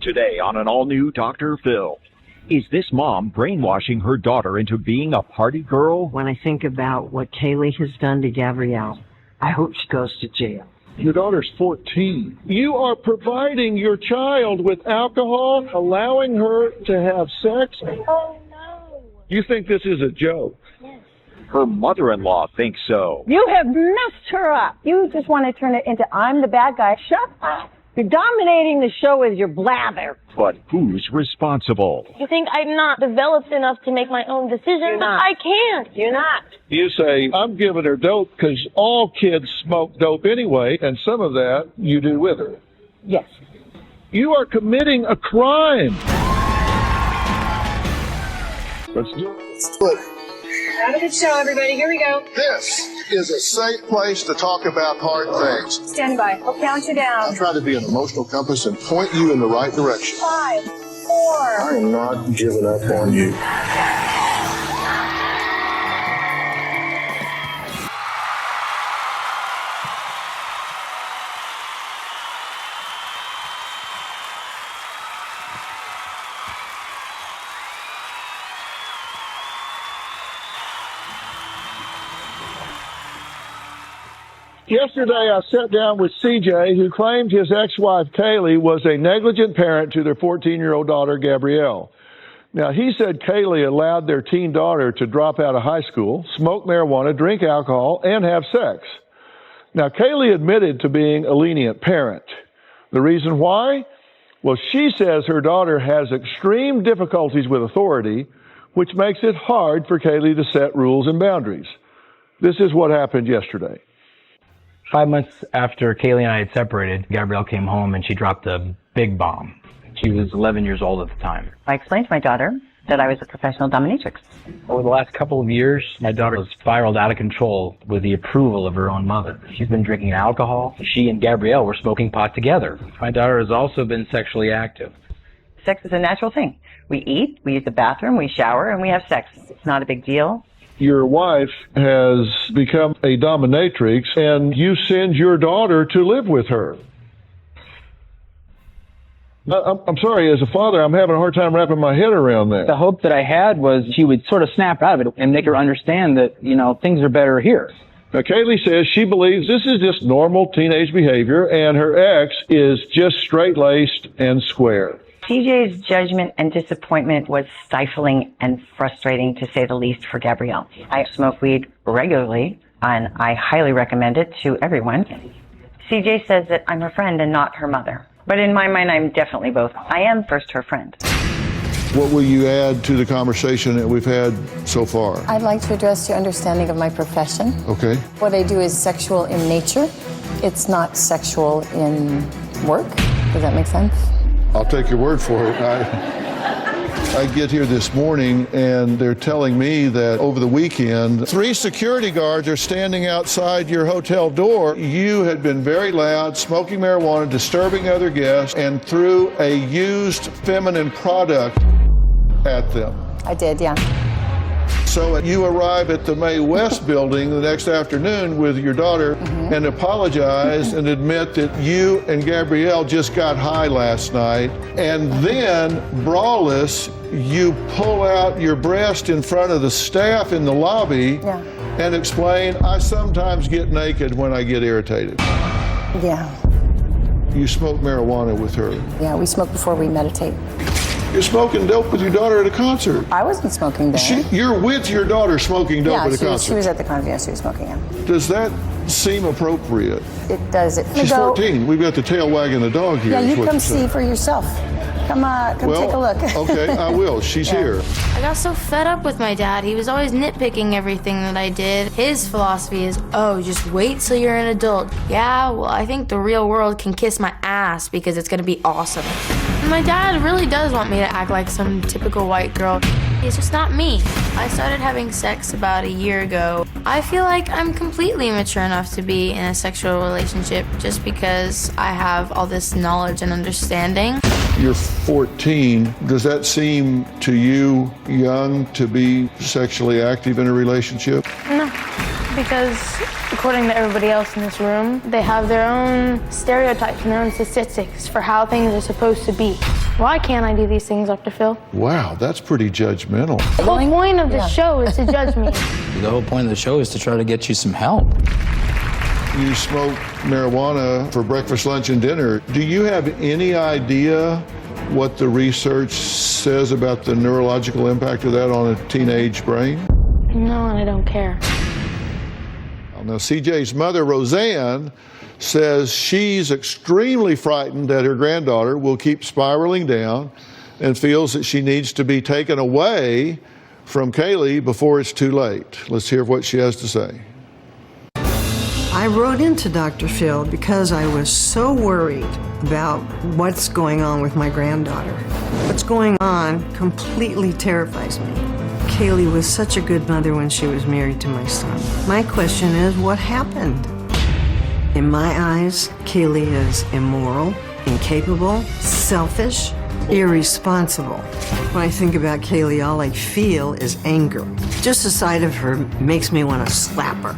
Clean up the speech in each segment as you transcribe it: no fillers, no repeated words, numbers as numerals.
Today on an all-new Dr. Phil. Is this mom brainwashing her daughter into being a party girl? When I think about what Kaylee has done to Gabrielle, I hope she goes to jail. Your daughter's 14. You are providing your child with alcohol, allowing her to have sex? Oh, no. You think this is a joke? Yes. Her mother-in-law thinks so. You have messed her up. You just want to turn it into I'm the bad guy. Shut up. You're dominating the show with your blather. But who's responsible? You think I'm not developed enough to make my own decisions? You're not. I can't. You're not. You say, I'm giving her dope because all kids smoke dope anyway, and some of that you do with her. Yes. You are committing a crime. Let's do it. Have a good show, everybody. Here we go. This is a safe place to talk about hard things. Stand by. I'll count you down. I'll try to be an emotional compass and point you in the right direction. 5, 4. I am not giving up on you. Yesterday, I sat down with CJ, who claimed his ex-wife, Kaylee, was a negligent parent to their 14-year-old daughter, Gabrielle. Now, he said Kaylee allowed their teen daughter to drop out of high school, smoke marijuana, drink alcohol, and have sex. Now, Kaylee admitted to being a lenient parent. The reason why? Well, she says her daughter has extreme difficulties with authority, which makes it hard for Kaylee to set rules and boundaries. This is what happened yesterday. 5 months after Kaylee and I had separated, Gabrielle came home and she dropped a big bomb. She was 11 years old at the time. I explained to my daughter that I was a professional dominatrix. Over the last couple of years, my daughter has spiraled out of control with the approval of her own mother. She's been drinking alcohol. She and Gabrielle were smoking pot together. My daughter has also been sexually active. Sex is a natural thing. We eat, we use the bathroom, we shower, and we have sex. It's not a big deal. Your wife has become a dominatrix, and you send your daughter to live with her. I'm sorry, as a father, I'm having a hard time wrapping my head around that. The hope that I had was she would sort of snap out of it and make her understand that, things are better here. Now, Kaylee says she believes this is just normal teenage behavior, and her ex is just straight-laced and square. CJ's judgment and disappointment was stifling and frustrating, to say the least, for Gabrielle. I smoke weed regularly, and I highly recommend it to everyone. CJ says that I'm her friend and not her mother. But in my mind, I'm definitely both. I am first her friend. What will you add to the conversation that we've had so far? I'd like to address your understanding of my profession. Okay. What I do is sexual in nature. It's not sexual in work. Does that make sense? I'll take your word for it. I get here this morning and they're telling me that over the weekend, 3 security guards are standing outside your hotel door. You had been very loud, smoking marijuana, disturbing other guests, and threw a used feminine product at them. I did, yeah. So you arrive at the May West building the next afternoon with your daughter and apologize and admit that you and Gabrielle just got high last night. And then, brawless, you pull out your breast in front of the staff in the lobby and explain, I sometimes get naked when I get irritated. Yeah. You smoke marijuana with her. Yeah, we smoke before we meditate. You're smoking dope with your daughter at a concert. I wasn't smoking there. You're with your daughter smoking dope at a concert. Yeah, she was at the concert. Yeah, she was smoking, yeah. Does that seem appropriate? It does. She's 14. We've got the tail wagging the dog here. Yeah, you come see for yourself. Come take a look. Okay, I will. She's here. I got so fed up with my dad. He was always nitpicking everything that I did. His philosophy is, just wait till you're an adult. Yeah, well, I think the real world can kiss my ass because it's gonna be awesome. And my dad really does want me to act like some typical white girl. It's just not me. I started having sex about a year ago. I feel like I'm completely mature enough to be in a sexual relationship just because I have all this knowledge and understanding. You're 14. Does that seem to you young to be sexually active in a relationship? No, because according to everybody else in this room, they have their own stereotypes and their own statistics for how things are supposed to be. Why can't I do these things, Dr. Phil? Wow, that's pretty judgmental. The whole point of the show is to judge me. The whole point of the show is to try to get you some help. You smoke marijuana for breakfast, lunch, and dinner. Do you have any idea what the research says about the neurological impact of that on a teenage brain? No, and I don't care. Now, CJ's mother, Roseanne, says she's extremely frightened that her granddaughter will keep spiraling down and feels that she needs to be taken away from Kaylee before it's too late. Let's hear what she has to say. I wrote into Dr. Phil because I was so worried about what's going on with my granddaughter. What's going on completely terrifies me. Kaylee was such a good mother when she was married to my son. My question is, what happened? In my eyes, Kaylee is immoral, incapable, selfish, irresponsible. When I think about Kaylee, all I feel is anger. Just the sight of her makes me want to slap her.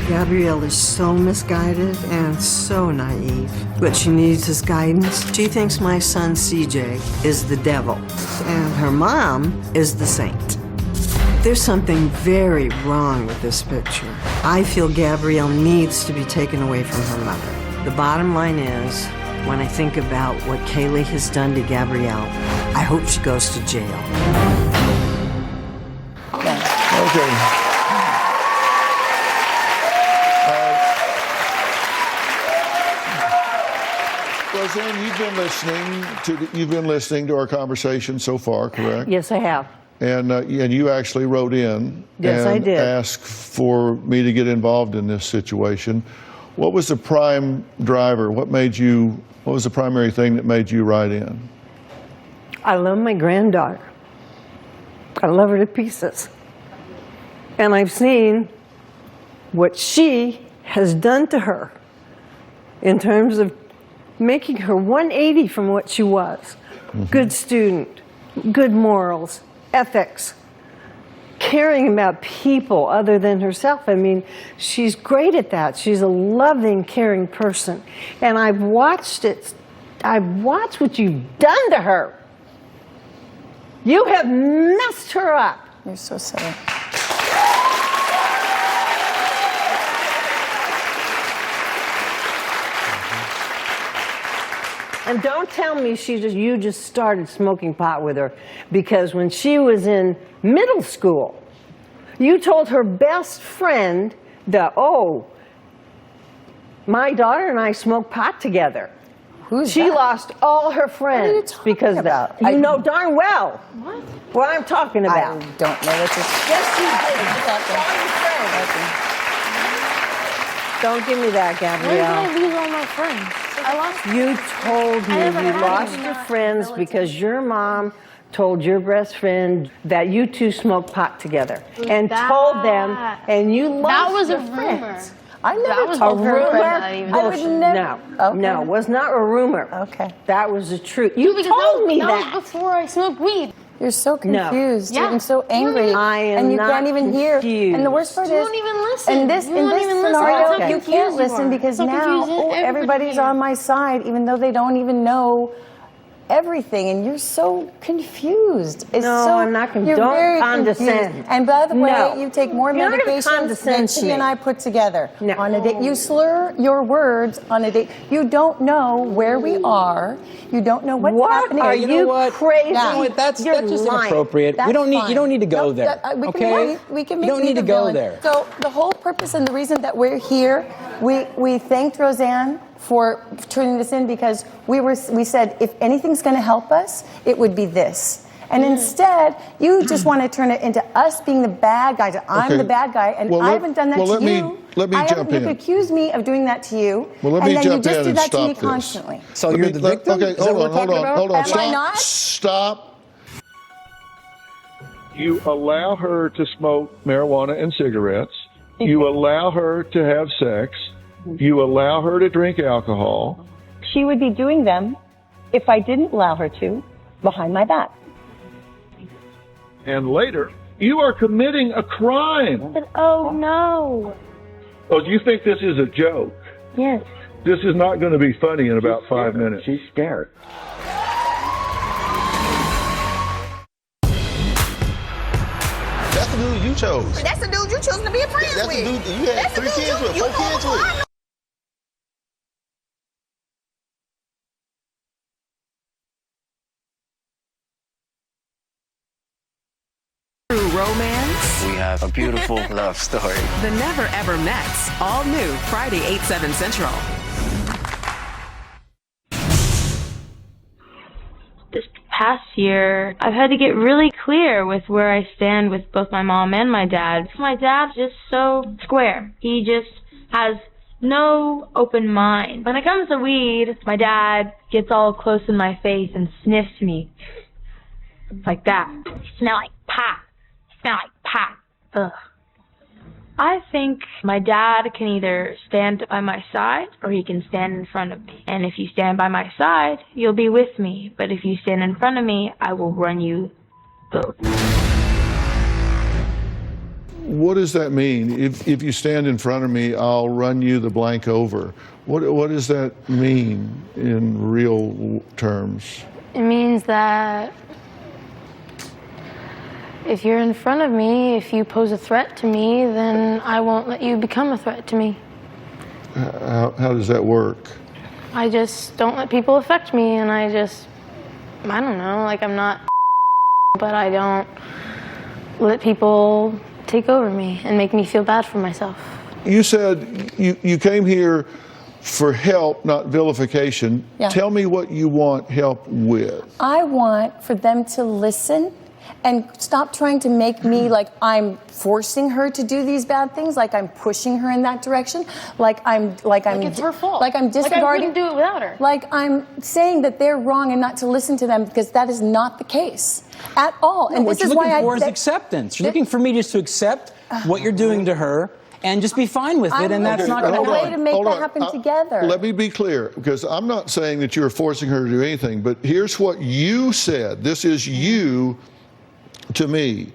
Gabrielle is so misguided and so naive. What she needs is guidance. She thinks my son CJ is the devil, and her mom is the saint. There's something very wrong with this picture. I feel Gabrielle needs to be taken away from her mother. The bottom line is, when I think about what Kaylee has done to Gabrielle, I hope she goes to jail. Okay. Roseanne, you've been listening to our conversation so far, correct? Yes, I have. And you actually wrote in Yes, I and did. asked for me to get involved in this situation. What was the prime driver? What was the primary thing that made you write in? I love my granddaughter. I love her to pieces. And I've seen what she has done to her in terms of making her 180 from what she was. Good student, good morals, ethics, caring about people other than herself. I mean, she's great at that. She's a loving, caring person. And I've watched what you've done to her. You have messed her up. You're so silly. And don't tell me you just started smoking pot with her, because when she was in middle school, you told her best friend that, oh, my daughter and I smoke pot togetger. She lost all her friends because of that. You know darn well what I'm talking about. I don't know what you're... Yes, you did. Don't give me that, Gabrielle. When did I lose all my friends? I lost them. You told me never you had lost any your friends because your mom told your best friend that you two smoked pot together and told them, and you lost That was a your rumor. friends. I never A told her. rumor? I would never. No, it was not a rumor. Okay. That was the truth. You Because told me that that. was before I smoked weed. You're so confused Yeah. and so angry, I am and you not can't even hear. And the worst part You is, don't even listen. in this You don't even listen. scenario, That's how you confused can't you listen are. because So now confused. everybody's on my side, even though they don't even know everything, and you're so confused. It's No, so, I'm not confused. You're Don't very condescend. confused. And by the way, No. you take more You're not gonna medication condescend than to she me. and I put together No. on a date. You slur your words on a date. You don't know where we are. You don't know what's What happening. are You know what? crazy? You know what? That's You're just lying. inappropriate. That's You don't need to go No, there. we Okay? we can You make don't me need the to go villain. there. So the whole purpose and the reason that we're here, we thanked Roseanne for turning this in, because we said if anything's going to help us, it would be this. And instead, you just want to turn it into us being the bad guys. I'm Okay. the bad guy, and I haven't done that to you. Let me jump in. You accuse me of doing that to you, Well, let me and then you jump just in do and that to me stop this. constantly. So you're the victim? Okay, Is that hold what on, we're talking about? hold on. Am I not? Stop. You allow her to smoke marijuana and cigarettes. You allow her to have sex. You allow her to drink alcohol. She would be doing them if I didn't allow her to, behind my back. And later, you are committing a crime. But oh no. Oh, you think this is a joke? Yes. This is not going to be funny in about 5 minutes. She's scared. you chose. That's the dude you choosing to be a friend That's with. the dude you had That's the 3 dude kids with, you 4 kids know with. True romance. We have a beautiful love story. The Never Ever Mets. All new Friday, 8/7 Central. This past year, I've had to get really clear with where I stand with both my mom and my dad. My dad's just so square. He just has no open mind. When it comes to weed, my dad gets all close in my face and sniffs me. Like that. Smell like pot. Smell like pot. Ugh. I think my dad can either stand by my side or he can stand in front of me. And if you stand by my side, you'll be with me. But if you stand in front of me, I will run you both. What does that mean? If you stand in front of me, I'll run you the blank over. What does that mean in real terms? It means that if you're in front of me, if you pose a threat to me, then I won't let you become a threat to me. How does that work? I just don't let people affect me, and I don't know, like I'm not, but I don't let people take over me and make me feel bad for myself. You said you came here for help, not vilification. Yeah. Tell me what you want help with. I want for them to listen and stop trying to make me like I'm forcing her to do these bad things, like I'm pushing her in that direction, like it's her fault. like I'm disregarding. Like I wouldn't do it without her. Like I'm saying that they're wrong and not to listen to them, because that is not the case at all. No, And what this you're is why looking for is acceptance. You're looking for me just to accept what you're doing to her and just be fine with it, and that's not going to way work. to make that happen together. Let me be clear, because I'm not saying that you're forcing her to do anything, but here's what you said. This is you to me.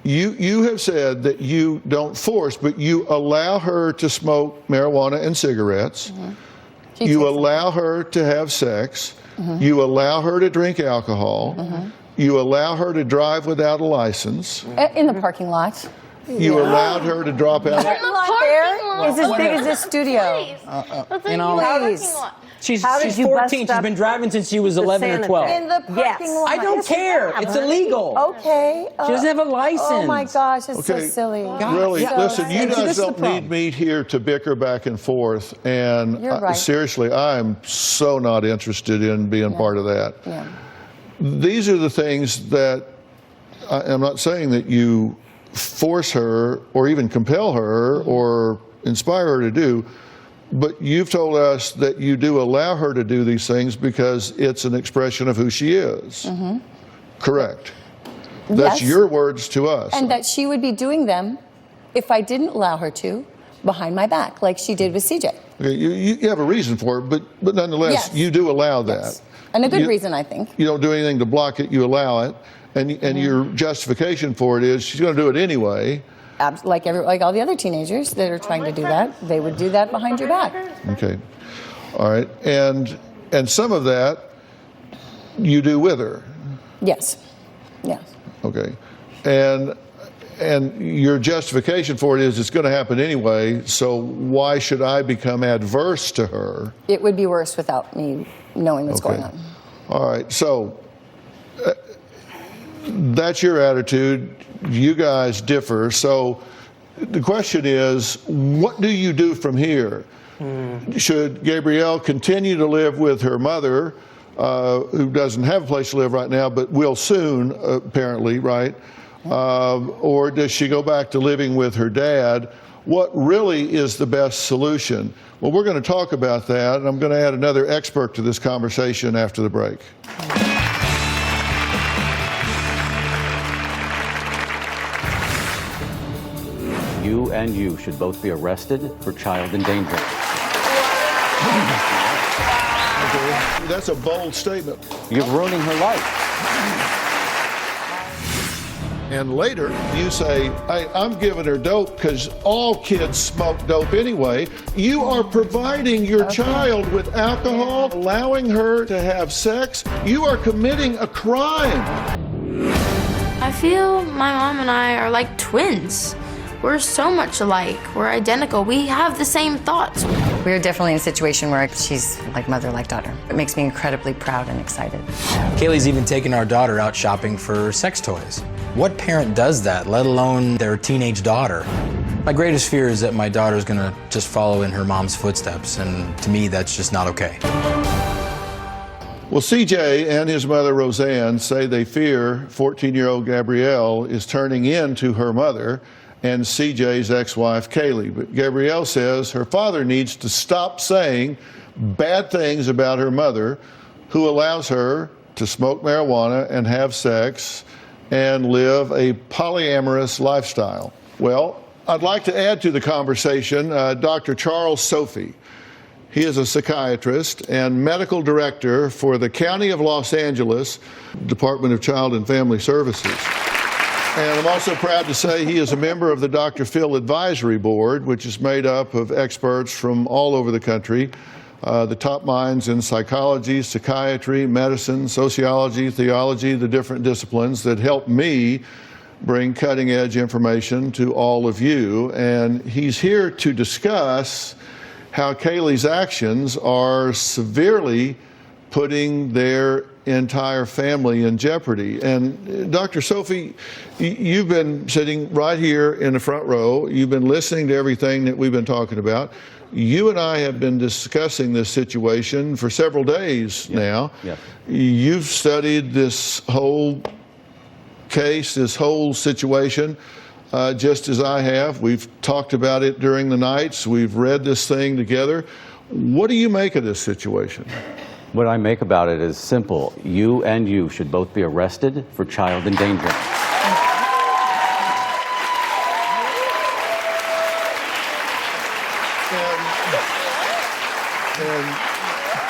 You have said that you don't force, but you allow her to smoke marijuana and cigarettes. Mm-hmm. You allow her to have sex. Mm-hmm. You allow her to drink alcohol. Mm-hmm. You allow her to drive without a license. In the parking lot. You allowed her to drop out. The parking lot there is as big as this studio. You know, she's How did you 14. bust She's been driving since she was 11 or 12. In the parking lot. I don't care. It's illegal. Okay. She doesn't have a license. Oh my gosh, it's so silly. Really, So listen, you silly. guys don't need me here to bicker back and forth. And You're right. seriously, I'm so not interested in being part of that. Yeah. These are the things that I'm not saying that you force her or even compel her or inspire her to do, but you've told us that you do allow her to do these things because it's an expression of who she is. Mm-hmm. Correct. That's Yes. your words to us. And that she would be doing them if I didn't allow her to, behind my back, like she did with CJ. Okay, you have a reason for it, but nonetheless, Yes. you do allow that. Yes. And a good reason, I think. You don't do anything to block it, you allow it. And your justification for it is she's going to do it anyway. Like all the other teenagers that are trying to do that, they would do that behind your back. Okay. All right. And some of that you do with her. Yes. Yes. Okay. And your justification for it is it's going to happen anyway, so why should I become adverse to her? It would be worse without me knowing what's going on. All right. So that's your attitude. You guys differ. So the question is, what do you do from here? Should Gabrielle continue to live with her mother, who doesn't have a place to live right now, but will soon, apparently, right? Or does she go back to living with her dad? What really is the best solution? Well, we're going to talk about that, and I'm going to add another expert to this conversation after the break. You and you should both be arrested for child endangerment. That's a bold statement. You're ruining her life. And later, you say, hey, I'm giving her dope because all kids smoke dope anyway. You are providing your child with alcohol, allowing her to have sex. You are committing a crime. I feel my mom and I are like twins. We're so much alike. We're identical. We have the same thoughts. We're definitely in a situation where she's like mother, like daughter. It makes me incredibly proud and excited. Kaylee's even taken our daughter out shopping for sex toys. What parent does that, let alone their teenage daughter? My greatest fear is that my daughter's gonna just follow in her mom's footsteps, and to me, that's just not okay. Well, CJ and his mother, Roseanne, say they fear 14-year-old Gabrielle is turning into her mother and CJ's ex-wife, Kaylee. But Gabrielle says her father needs to stop saying bad things about her mother, who allows her to smoke marijuana and have sex and live a polyamorous lifestyle. Well, I'd like to add to the conversation Dr. Charles Sophie. He is a psychiatrist and medical director for the County of Los Angeles Department of Child and Family Services. And I'm also proud to say he is a member of the Dr. Phil Advisory Board, which is made up of experts from all over the country, the top minds in psychology, psychiatry, medicine, sociology, theology, the different disciplines that help me bring cutting-edge information to all of you. And he's here to discuss how Kaylee's actions are severely putting their entire family in jeopardy. And Dr. Sophie, you've been sitting right here in the front row. You've been listening to everything that we've been talking about. You and I have been discussing this situation for several days now. Yes. You've studied this whole case, this whole situation, just as I have. We've talked about it during the nights. We've read this thing together. What do you make of this situation? What I make about it is simple. You and you should both be arrested for child endangerment. And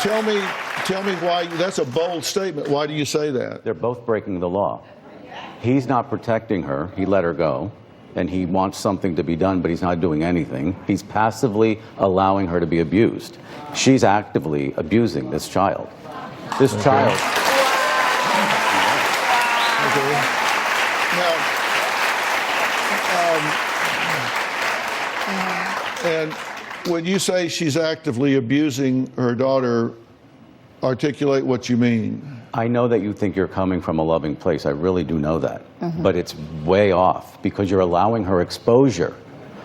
tell me why. That's a bold statement. Why do you say that? They're both breaking the law. He's not protecting her. He let her go. And he wants something to be done, but he's not doing anything. He's passively allowing her to be abused. She's actively abusing this child. This child. Okay. Now, and when you say she's actively abusing her daughter, articulate what you mean. I know that you think you're coming from a loving place. I really do know that. But it's way off because you're allowing her exposure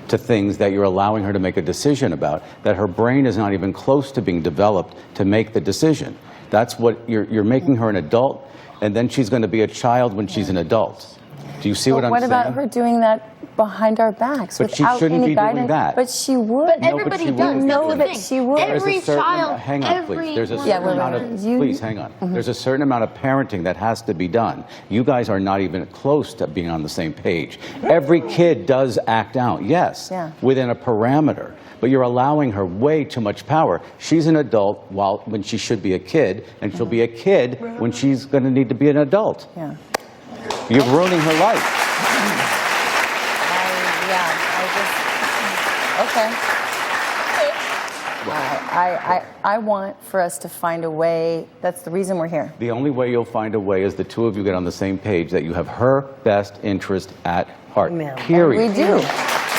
to things that you're allowing her to make a decision about that her brain is not even close to being developed to make the decision. That's what you're making her an adult, and then she's going to be a child when she's an adult. Do you see what I'm saying? What about her doing that behind our backs But she without shouldn't any be guidance? doing that. But she would. But everybody does. know that she would. Every child, hang on, please. There's a Yeah, certain amount of, please hang on. There's a certain amount of parenting that has to be done. You guys are not even close to being on the same page. Every kid does act out, yes, within a parameter. But you're allowing her way too much power. She's an adult when she should be a kid, and she'll be a kid when she's going to need to be an adult. Yeah. You're ruining her life. Okay. I want for us to find a way. That's the reason we're here. The only way you'll find a way is the two of you get on the same page, that you have her best interest at heart. Period. And we do.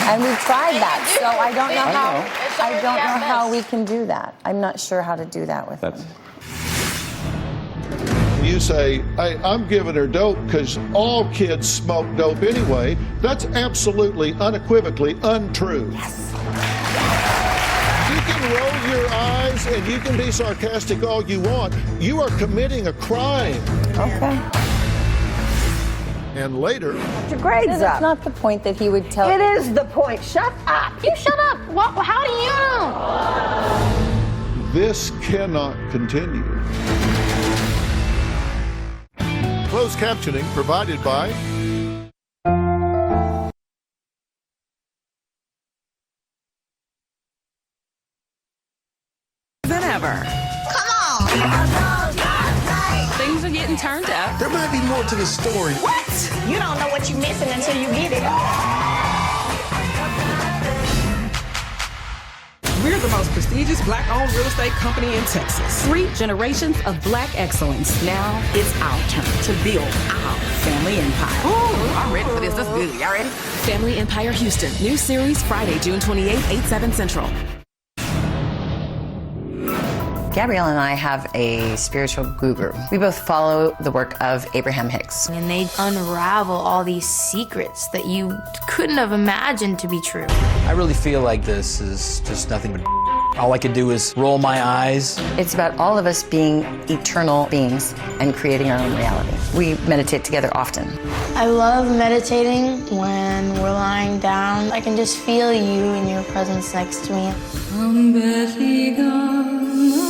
And we tried that. So I don't know how we can do that. I'm not sure how to do that with them. You say, hey, I'm giving her dope because all kids smoke dope anyway. That's absolutely, unequivocally untrue. Yes. You can roll your eyes and you can be sarcastic all you want. You are committing a crime. Okay. And later... Your grades up. It's not the point that he would tell... It is the point. Shut up. You shut up. How do you know? This cannot continue. Closed captioning provided by... Than ever. Come on! Things are getting turned up. There might be more to the story. What? You don't know what you're missing until you get it. We're the most prestigious Black-owned real estate company in Texas. 3 generations of Black excellence. Now it's our turn to to build our family empire. Ooh, I'm ready for this. This is good. Y'all ready? Family Empire Houston. New series Friday, June 28th, 8/7 Central. Gabrielle and I have a spiritual guru. We both follow the work of Abraham Hicks. And they unravel all these secrets that you couldn't have imagined to be true. I really feel like this is just nothing but all I could do is roll my eyes. It's about all of us being eternal beings and creating our own reality. We meditate together often. I love meditating when we're lying down. I can just feel you and your presence next to me.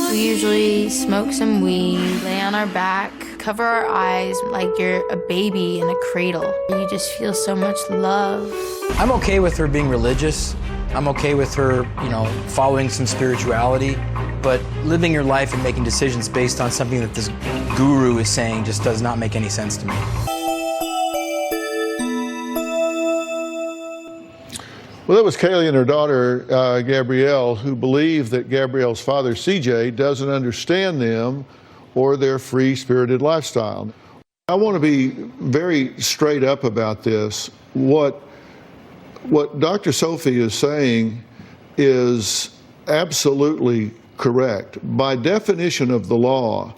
We usually smoke some weed, lay on our back, cover our eyes like you're a baby in a cradle. You just feel so much love. I'm okay with her being religious. I'm okay with her, following some spirituality, but living your life and making decisions based on something that this guru is saying just does not make any sense to me. Well, that was Kaylee and her daughter, Gabrielle, who believe that Gabrielle's father, CJ, doesn't understand them or their free-spirited lifestyle. I want to be very straight up about this. What Dr. Sophie is saying is absolutely correct. By definition of the law,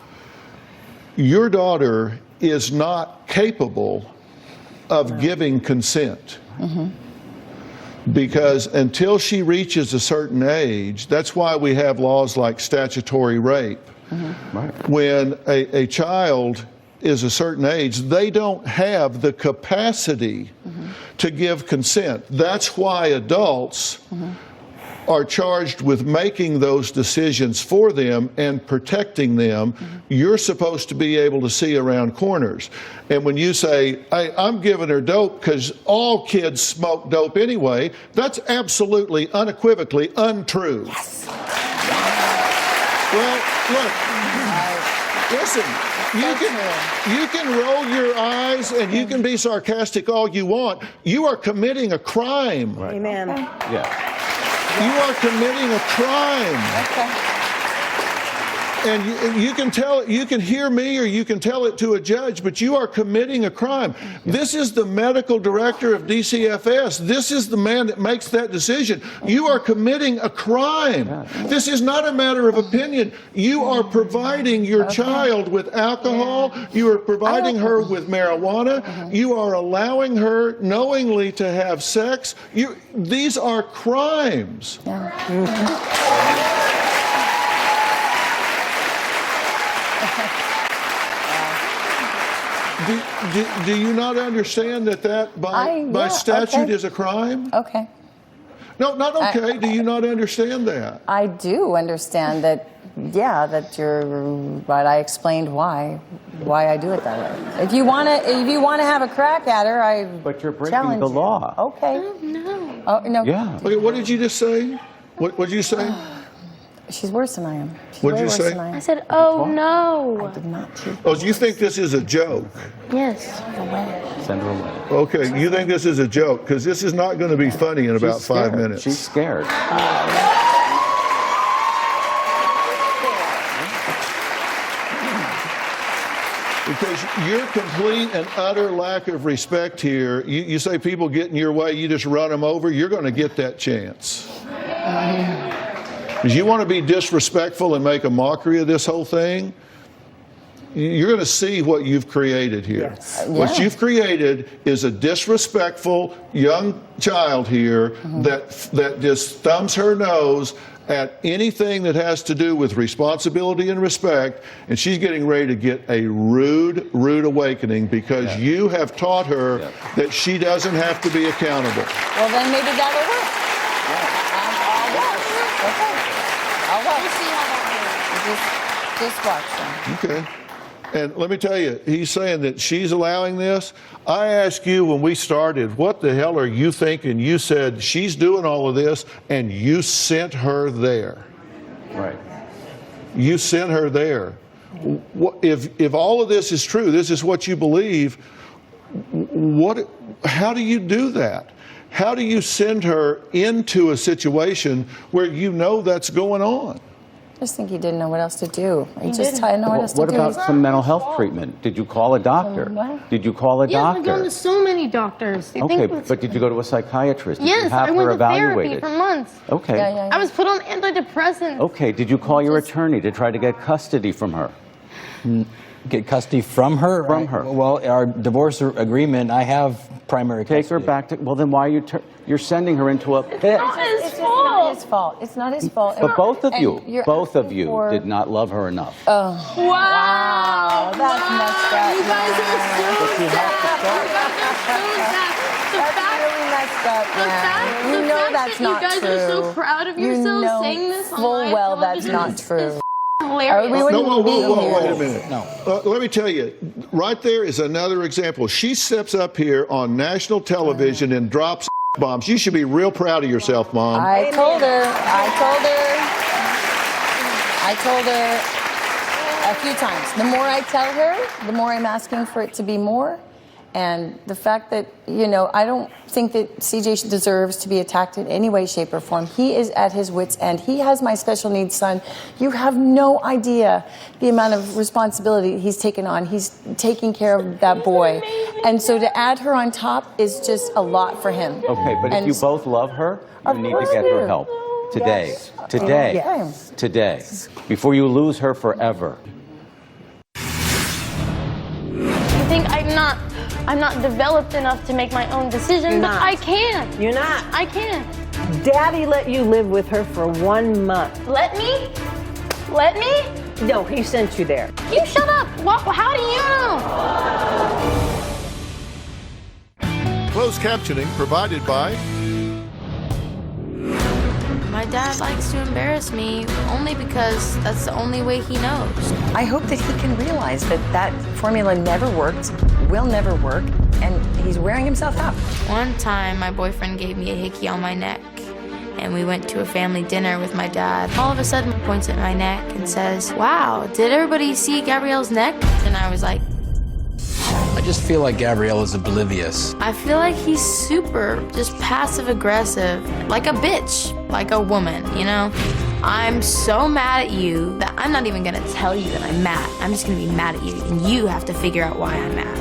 your daughter is not capable of giving consent. Mm-hmm. Because until she reaches a certain age, that's why we have laws like statutory rape. Mm-hmm. Right. When a child is a certain age, they don't have the capacity to give consent. That's why adults are charged with making those decisions for them and protecting them. You're supposed to be able to see around corners. And when you say, hey, I'm giving her dope because all kids smoke dope anyway, that's absolutely, unequivocally untrue. Yes. Well, look, listen, you can roll your eyes and you can be sarcastic all you want. You are committing a crime. Right. Amen. Yeah. You are committing a crime. Okay. And you can tell it, you can hear me or you can tell it to a judge, but you are committing a crime. This is the medical director of DCFS. This is the man that makes that decision. You are committing a crime. This is not a matter of opinion. You are providing your child with alcohol. You are providing her with marijuana. You are allowing her knowingly to have sex. These are crimes. Do you not understand that by statute is a crime? Okay. No, not okay. Do you not understand that? I do understand that, that but I explained why I do it that way. If you want to have a crack at her, But you're breaking the law. Okay. No. Oh, no. Yeah. Okay, what did you just say? What did you say? She's worse than I am. What did you say? I said, oh no. I did not teach. Oh, you think this is a joke? Yes. Send her away. Okay, you think this is a joke because this is not going to be funny in about 5 minutes. She's scared. Because your complete and utter lack of respect here, you say people get in your way, you just run them over, you're going to get that chance. Because you want to be disrespectful and make a mockery of this whole thing, you're going to see what you've created here. Yes. What you've created is a disrespectful young child here that just thumbs her nose at anything that has to do with responsibility and respect, and she's getting ready to get a rude awakening because you have taught her that she doesn't have to be accountable. Well, then maybe that'll work. Just watch them. Okay. And let me tell you, he's saying that she's allowing this. I asked you when we started, what the hell are you thinking? You said she's doing all of this, and you sent her there. Right. You sent her there. If all of this is true, this is what you believe, how do you do that? How do you send her into a situation where you know that's going on? just think he didn't know what else to do. He just didn't know what else to What do. about some mental health treatment? Did you call a doctor? What? Did you call a Yes, I've doctor? gone to so many doctors. You Okay, think but did you go to a psychiatrist? Did you yes, have I went her to therapy evaluated? for months. Okay. I was put on antidepressants. Okay, did you call your attorney to try to get custody from her? Get custody from her? From her. Well, our divorce agreement, I have primary custody. Take her back to, well then why are you, you're sending her into a pit. It's not his fault. It's not his fault. But both of And you you're did not love her enough. Oh. Wow. That's messed up. You guys are so That's really messed up, man. You know that's not true. You guys are so proud of yourselves saying this on full live well that's television. not true. Hilarious. We wouldn't No, be whoa, wait here. a minute. No. Let me tell you, right there is another example. She steps up here on national television and drops bombs. You should be real proud of yourself, Mom. I told her a few times. The more I tell her, the more I'm asking for it to be more. And the fact that, you know, I don't think that CJ deserves to be attacked in any way, shape, or form. He is at his wit's end. He has my special needs son. You have no idea the amount of responsibility he's taken on. He's taking care of that boy. And so to add her on top is just a lot for him. Okay, but if you both love her, you need to get her help. Today. Yes. Today. Yes. Today. Before you lose her forever. You think I'm not developed enough to make my own decision, but I can. You're not. I can. Daddy let you live with her for 1 month. Let me? Let me? No, he sent you there. You shut up. How do you know? Closed captioning provided by... My dad likes to embarrass me only because that's the only way he knows. I hope that he can realize that that formula never worked, will never work, and he's wearing himself out. One time, my boyfriend gave me a hickey on my neck, and we went to a family dinner with my dad. All of a sudden, he points at my neck and says, "Wow, did everybody see Gabrielle's neck?" And I was like, I just feel like Gabrielle is oblivious. I feel like he's super just passive aggressive, like a bitch, like a woman, you know? I'm so mad at you that I'm not even gonna tell you that I'm mad. I'm just gonna be mad at you, and you have to figure out why I'm mad.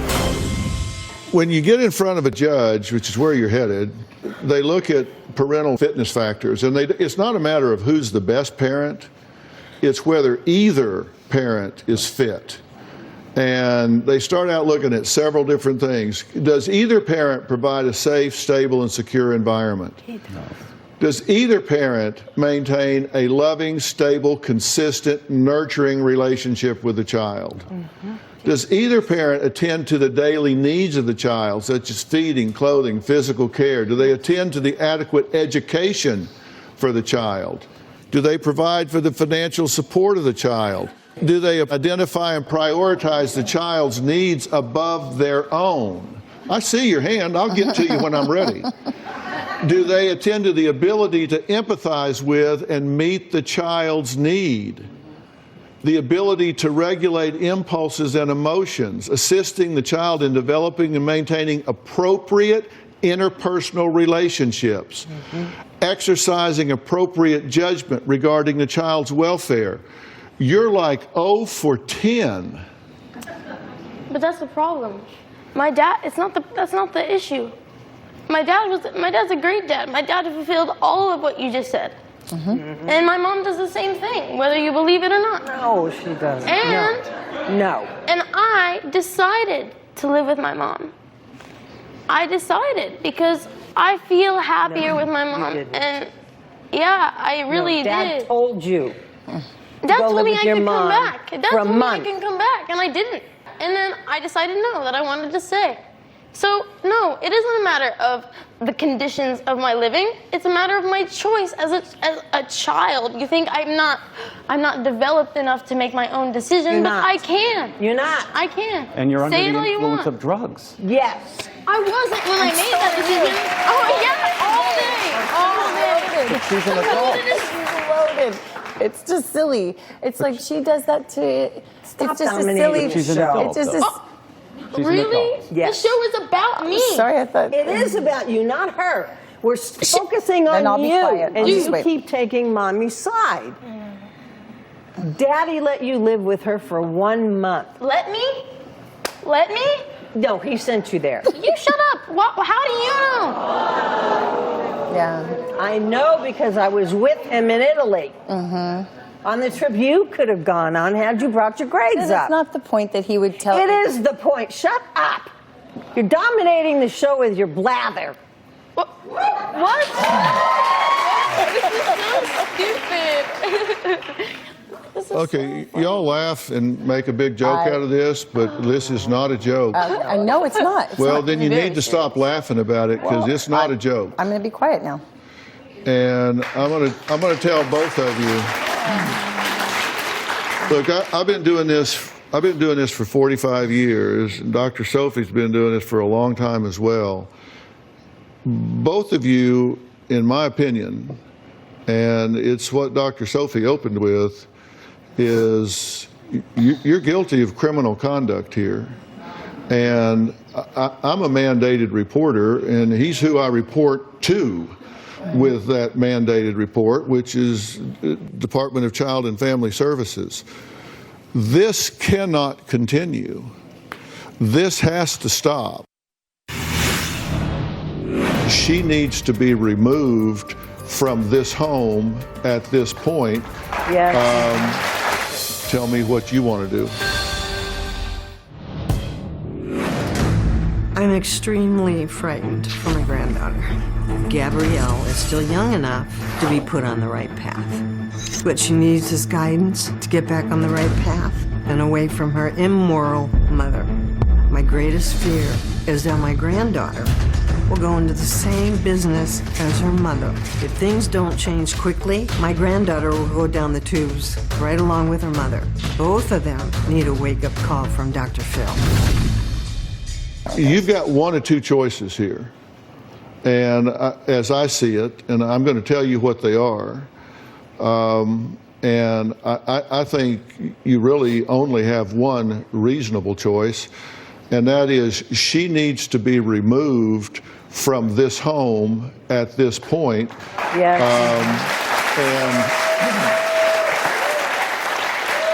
When you get in front of a judge, which is where you're headed, they look at parental fitness factors, and it's not a matter of who's the best parent, it's whether either parent is fit. And they start out looking at several different things. Does either parent provide a safe, stable, and secure environment? No. Does either parent maintain a loving, stable, consistent, nurturing relationship with the child? Mm-hmm. Does either parent attend to the daily needs of the child, such as feeding, clothing, physical care? Do they attend to the adequate education for the child? Do they provide for the financial support of the child? Do they identify and prioritize the child's needs above their own? I see your hand. I'll get to you when I'm ready. Do they attend to the ability to empathize with and meet the child's need? The ability to regulate impulses and emotions, assisting the child in developing and maintaining appropriate interpersonal relationships, exercising appropriate judgment regarding the child's welfare. You're like 0 for 10. But that's the problem. My dad, that's not the issue. My dad's a great dad. My dad fulfilled all of what you just said. And my mom does the same thing, whether you believe it or not. No, she doesn't. And no. And I decided to live with my mom. I decided because I feel happier with my mom. And yeah, I really Dad did. told you. Dad Go told live me with I your could come mom back. Dad for a told me I month. can come back, and I didn't. And then I decided no, that I wanted to stay. So no, it isn't a matter of the conditions of my living. It's a matter of my choice as a child. You think I'm not developed enough to make my own decision, You're but not. I can. You're not. I can. And you're under Say it the all you influence want. of drugs. Yes. I wasn't when I made that decision. Oh yeah, all day. But she's an adult. She's loaded. It's just silly. It's like she does that to. Stop it's just a dominating silly. the She's an show. adult, It's just. though. She's an Really? adult. Yes. The show is about me. Sorry, I thought. It is about you, not her. We're focusing on Then I'll be you, quiet. and I'll you just wait. keep taking mommy's side. Daddy let you live with her for 1 month. Let me? Let me? No, he sent you there. You shut up. How do you know? Yeah. I know because I was with him in Italy. On the trip you could have gone on had you brought your grades up. That's not the point that he would tell It you. is the point. Shut up. You're dominating the show with your blather. What? This is so stupid. Okay, y'all laugh and make a big joke out of this, but this is not a joke. I know it's not. It's Well, not. then you need to stop laughing about it because it's not a joke. I'm going to be quiet now. And I'm gonna tell both of you. Look, I've been doing this for 45 years, and Dr. Sophie's been doing this for a long time as well. Both of you, in my opinion, and it's what Dr. Sophie opened with, is you're guilty of criminal conduct here. And I'm a mandated reporter, and he's who I report to with that mandated report, which is Department of Child and Family Services. This cannot continue. This has to stop. She needs to be removed from this home at this point. Yes. Tell me what you want to do. I'm extremely frightened for my granddaughter. Gabrielle is still young enough to be put on the right path. But she needs his guidance to get back on the right path and away from her immoral mother. My greatest fear is that my granddaughter will go into the same business as her mother. If things don't change quickly, my granddaughter will go down the tubes right along with her mother. Both of them need a wake-up call from Dr. Phil. You've got one or two choices here. And as I see it, and I'm going to tell you what they are, and I think you really only have one reasonable choice, and that is she needs to be removed from this home at this point. Yes.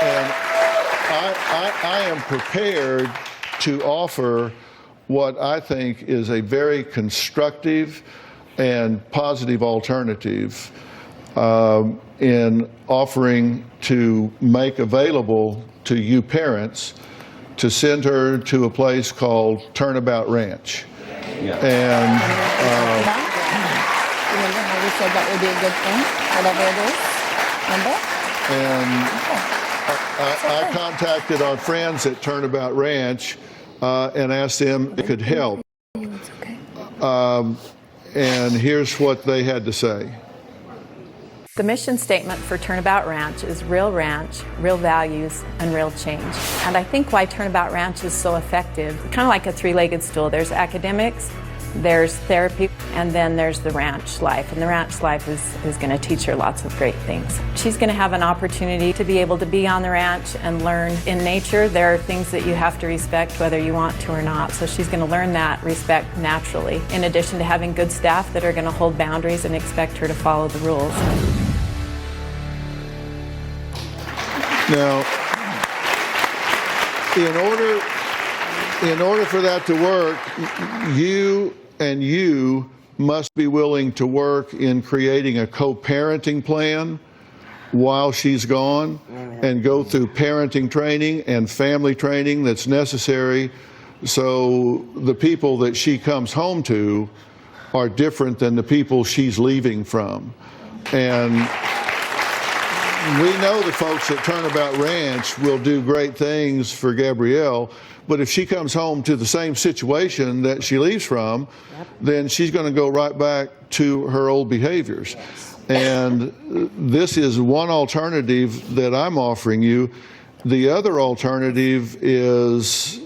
And I am prepared to offer what I think is a very constructive and positive alternative in offering to make available to you parents to send her to a place called Turnabout Ranch. Yeah. And remember how we said that would be a good thing, whatever it is? Remember? I contacted our friends at Turnabout Ranch and asked them if they could help. It's okay. And here's what they had to say. The mission statement for Turnabout Ranch is real ranch, real values, and real change. And I think why Turnabout Ranch is so effective, kind of like a three-legged stool. There's academics, there's therapy, and then there's the ranch life. And the ranch life is going to teach her lots of great things. She's going to have an opportunity to be able to be on the ranch and learn. In nature, there are things that you have to respect whether you want to or not. So she's going to learn that respect naturally, in addition to having good staff that are going to hold boundaries and expect her to follow the rules. Now, in order for that to work, you must be willing to work in creating a co-parenting plan while she's gone. Amen. And go through parenting training and family training that's necessary so the people that she comes home to are different than the people she's leaving from. And we know the folks at Turnabout Ranch will do great things for Gabrielle, but if she comes home to the same situation that she leaves from, then she's going to go right back to her old behaviors. And this is one alternative that I'm offering you. The other alternative is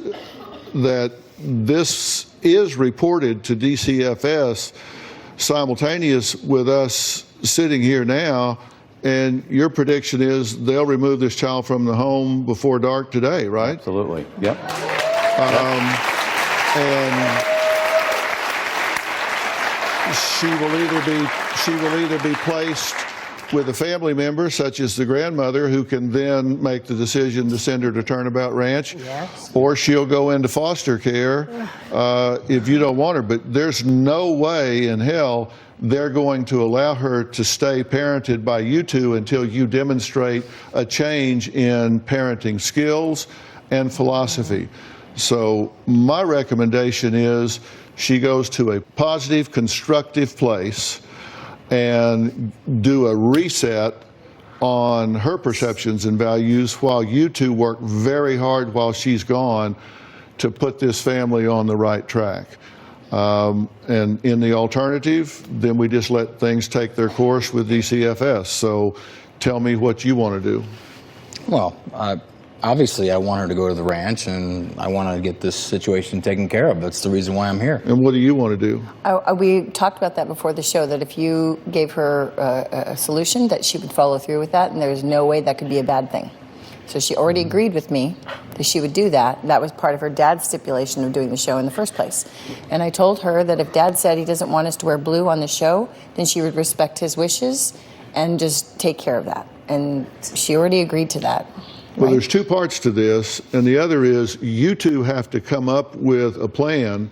that this is reported to DCFS simultaneous with us sitting here now. And your prediction is they'll remove this child from the home before dark today, right? Absolutely. Yep. And she will either be placed with a family member, such as the grandmother, who can then make the decision to send her to Turnabout Ranch, Yes. or she'll go into foster care if you don't want her. But there's no way in hell they're going to allow her to stay parented by you two until you demonstrate a change in parenting skills and philosophy. So my recommendation is she goes to a positive, constructive place and do a reset on her perceptions and values while you two work very hard while she's gone to put this family on the right track. And in the alternative, then we just let things take their course with DCFS. So tell me what you want to do. Well, obviously I want her to go to the ranch, and I want to get this situation taken care of. That's the reason why I'm here. And what do you want to do? We talked about that before the show, that if you gave her a solution, that she would follow through with that, and there's no way that could be a bad thing. So she already agreed with me that she would do that. That was part of her dad's stipulation of doing the show in the first place. And I told her that if Dad said he doesn't want us to wear blue on the show, then she would respect his wishes and just take care of that. And she already agreed to that. Well, there's two parts to this, and the other is you two have to come up with a plan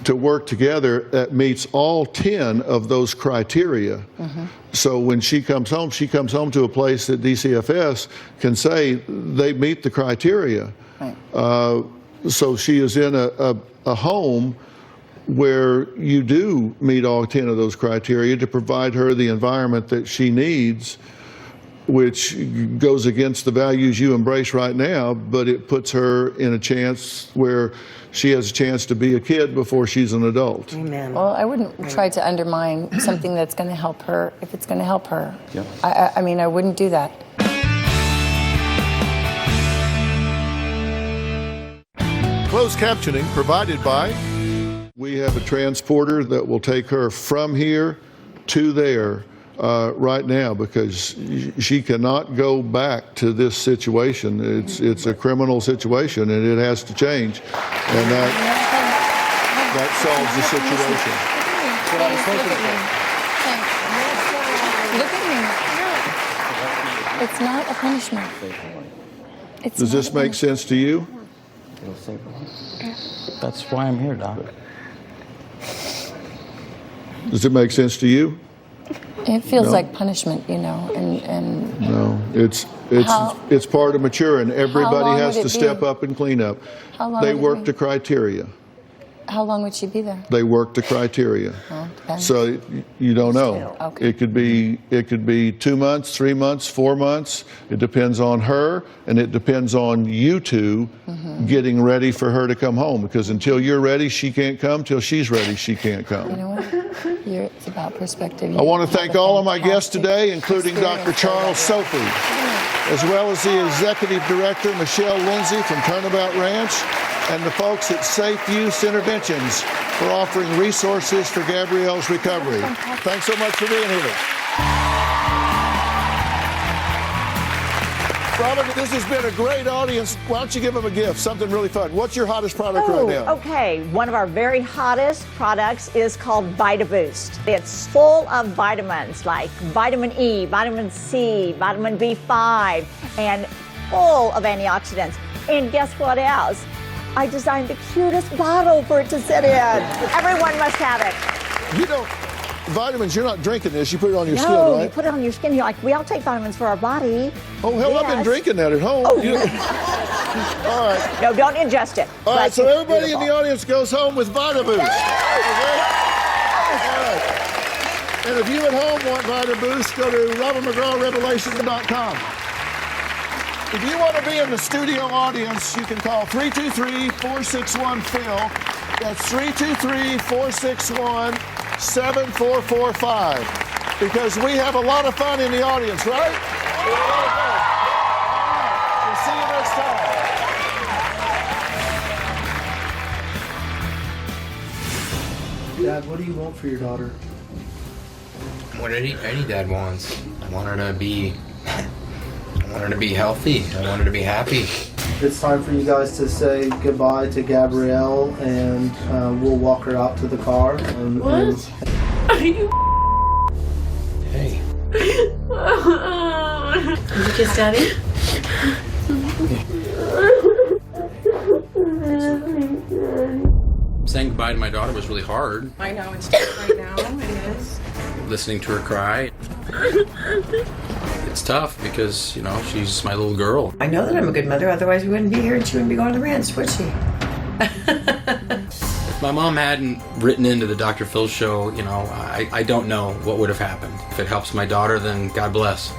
to work together that meets all 10 of those criteria. So when she comes home to a place that DCFS can say they meet the criteria. So she is in a home where you do meet all 10 of those criteria to provide her the environment that she needs, which goes against the values you embrace right now, but it puts her in a chance where she has a chance to be a kid before she's an adult. Amen. Well, I wouldn't try to undermine something that's going to help her if it's going to help her. Yeah. I mean, I wouldn't do that. Closed captioning provided by. We have a transporter that will take her from here to there right now, because she cannot go back to this situation. It's a criminal situation, and it has to change, and that solves the situation. Look at me. It's not a punishment. Does this make sense to you? That's why I'm here, Doc. Does it make sense to you? It feels No. like punishment, you know, and No, it's part of maturing. How Everybody long has would to it step be? up and clean up. How long They would it work be? the criteria. how long would she be there? They work the criteria. Well, depends. So you don't know. Okay. It could be 2 months, 3 months, 4 months. It depends on her, and it depends on you two getting ready for her to come home. Because until you're ready, she can't come. Till she's ready, she can't You come. know what? It's about perspective. I want to thank all of my guests today, including Dr. Charles Sophie, as well as the Executive Director, Michelle Lindsay from Turnabout Ranch, and the folks at Safe Use Interventions for offering resources for Gabrielle's recovery. Thanks so much for being here. Robert, this has been a great audience. Why don't you give them a gift, something really fun. What's your hottest product right now? Okay, one of our very hottest products is called VitaBoost. It's full of vitamins like vitamin E, vitamin C, vitamin B5, and full of antioxidants. And guess what else? I designed the cutest bottle for it to sit in. Everyone must have it. You don't, vitamins, you're not drinking this. You put it on your skin, No, right? you put it on your skin. You're like, we all take vitamins for our body. Oh, hell, I've been Yes. drinking that at home. Oh. All right. No, don't ingest it. All right, But so it's everybody in the beautiful. audience goes home with VitaBoost. Okay? All right. And if you at home want VitaBoost, go to RobertMcGrawRevelation.com. If you want to be in the studio audience, you can call 323-461-PHIL. That's 323-461-7445. Because we have a lot of fun in the audience, right? We'll see you next time. Dad, what do you want for your daughter? What any dad wants. I want her to be healthy. I want her to be happy. It's time for you guys to say goodbye to Gabrielle, and we'll walk her out to the car. And, What? Are you? Hey. Did you kiss Daddy? Saying goodbye to my daughter was really hard. I know, it's tough right now. It is. Listening to her cry. It's tough because, you know, she's my little girl. I know that I'm a good mother, otherwise we wouldn't be here and she wouldn't be going to the ranch, would she? If my mom hadn't written into the Dr. Phil show, you know, I don't know what would have happened. If it helps my daughter, then God bless.